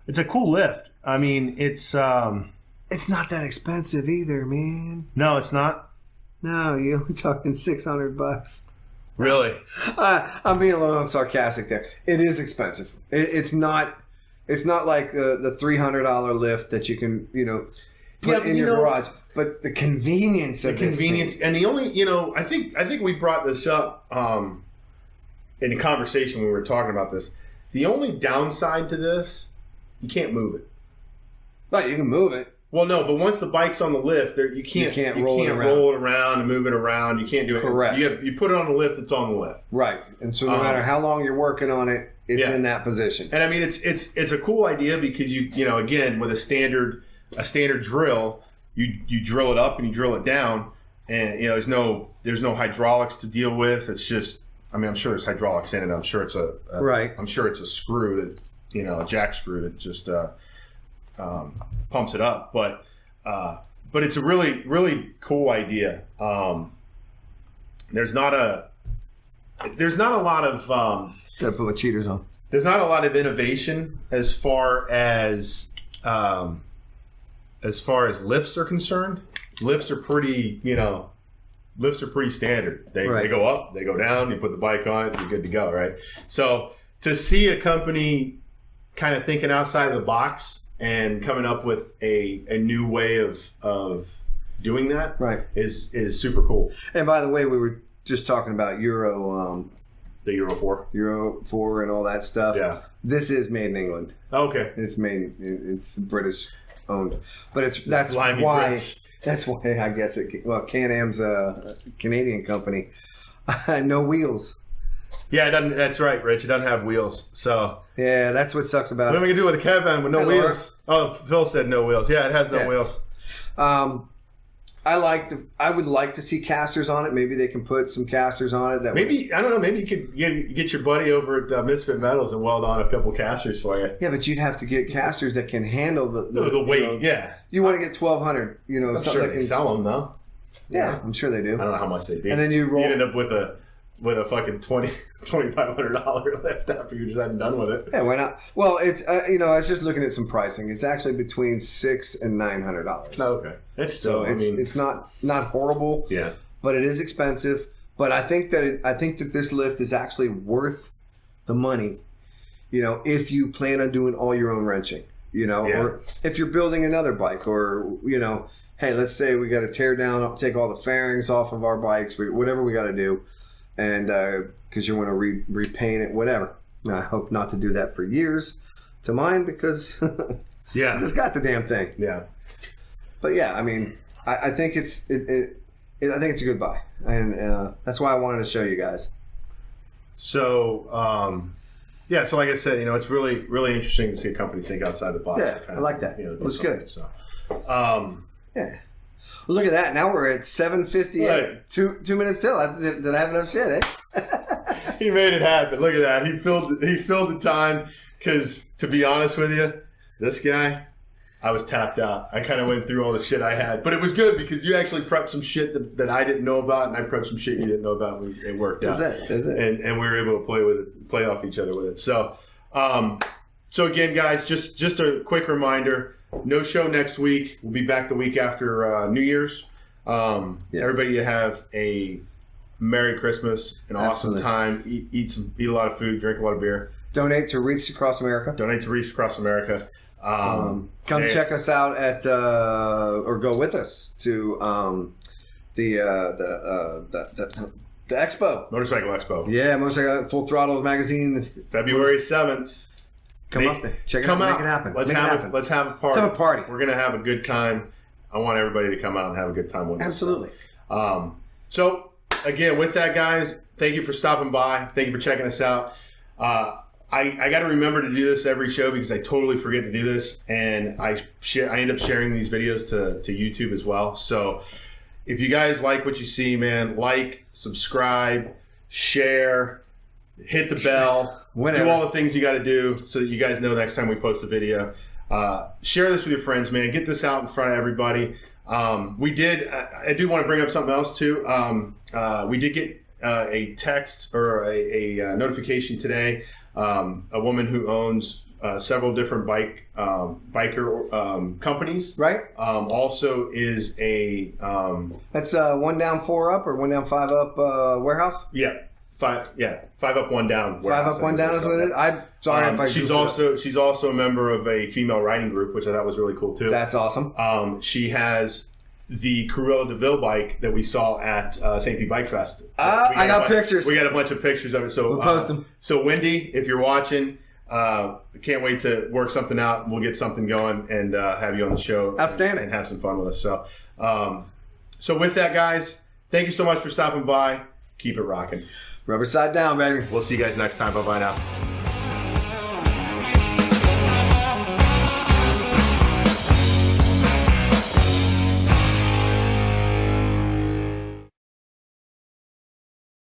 It's a cool lift. I mean, it's not that expensive either, man. No, it's not. No, you're only talking $600. Really? I'm being a little sarcastic there. It is expensive. It's not like the $300 lift that you can, put in your garage. But the convenience of this thing. And the only, I think we brought this up in a conversation when we were talking about this. The only downside to this, you can't move it. But you can move it. Well, no, but once the bike's on the lift, you can't roll it around and move it around. You can't do it. Correct. You put it on the lift, it's on the lift. Right. And so no matter how long you're working on it, it's in that position. And I mean, it's a cool idea because again, with a standard drill, you drill it up and you drill it down, and there's no hydraulics to deal with. It's just, I mean, I'm sure there's hydraulics in it. I'm sure it's I'm sure it's a screw that a jack screw that just pumps it up, but it's a really, really cool idea. There's not a lot of gotta put my cheaters on. There's not a lot of innovation as far as lifts are concerned. Lifts are pretty standard. They go up, they go down. You put the bike on, you're good to go, right? So to see a company kind of thinking outside of the box and coming up with a new way of doing that, is super cool. And by the way, we were just talking about the Euro 4 and all that stuff. Yeah, this is made in England. Okay, it's British owned, but that's why I guess Can-Am's a Canadian company. No wheels. Yeah, it doesn't. That's right, Rich. It doesn't have wheels. So yeah, that's what sucks about it. What are we gonna do with a caravan with no wheels? Oh, Phil said no wheels. Yeah, it has no wheels. I would like to see casters on it. Maybe they can put some casters on it. I don't know. Maybe you could get your buddy over at Misfit Metals and weld on a couple casters for you. Yeah, but you'd have to get casters that can handle the weight. Yeah, you want to get 1,200. I'm sure they sell them though. Yeah, I'm sure they do. I don't know how much they do. And then you end up with a fucking $2,500 lift after you're just hadn't done with it. Yeah, why not? Well, it's I was just looking at some pricing. It's actually between $600 and $900. Oh, okay, it's not horrible. Yeah, but it is expensive. But I think that this lift is actually worth the money. If you plan on doing all your own wrenching. Or if you're building another bike, or hey, let's say we got to tear down, take all the fairings off of our bikes, whatever we got to do. And because you want to repaint it, whatever. Now, I hope not to do that for years to mine because I just got the damn thing. Yeah. But yeah, I mean, I think I think it's a good buy, and that's why I wanted to show you guys. So so like I said, it's really, really interesting to see a company think outside the box. Yeah, I like that. It was good. So, yeah. Well, look at that. Now we're at 7:58. Right. 2 minutes till. Did I have enough shit, eh? He made it happen. Look at that. He filled the time because, to be honest with you, this guy, I was tapped out. I kind of went through all the shit I had. But it was good because you actually prepped some shit that I didn't know about, and I prepped some shit you didn't know about. It worked out. That's it. And we were able to play off each other with it. So, so again, guys, just a quick reminder. No show next week. We'll be back the week after New Year's. Yes. Everybody have a Merry Christmas, an awesome time. Eat a lot of food, drink a lot of beer. Donate to Wreaths Across America. Come check us out at or go with us to the expo. Motorcycle Expo. Yeah, Motorcycle Full Throttle magazine. February 7th. Come up there. Check it out. Make it happen. Let's have a party. Let's have a party. We're going to have a good time. I want everybody to come out and have a good time with us. Absolutely. So, again, with that, guys, thank you for stopping by. Thank you for checking us out. I got to remember to do this every show because I totally forget to do this. And I end up sharing these videos to YouTube as well. So, if you guys like what you see, man, like, subscribe, share, hit the bell. Whatever. Do all the things you got to do so that you guys know next time we post a video. Share this with your friends, man. Get this out in front of everybody. I do want to bring up something else too. We did get a text or a notification today. A woman who owns several different biker companies. Right. Also is a that's 1 down 4 up or 1 down 5 up warehouse. Yeah. 5 up 1 down. 5 up 1 down is what it is. I'm sorry if I. She's also a member of a female riding group, which I thought was really cool too. That's awesome. She has the Cruella DeVille bike that we saw at St. Pete Bike Fest. I got pictures. We got a bunch of pictures of it. So we'll post them. So Wendy, if you're watching, can't wait to work something out. We'll get something going and have you on the show. Outstanding. And have some fun with us. So, so with that, guys, thank you so much for stopping by. Keep it rocking. Rubber side down, baby. We'll see you guys next time. Bye-bye now.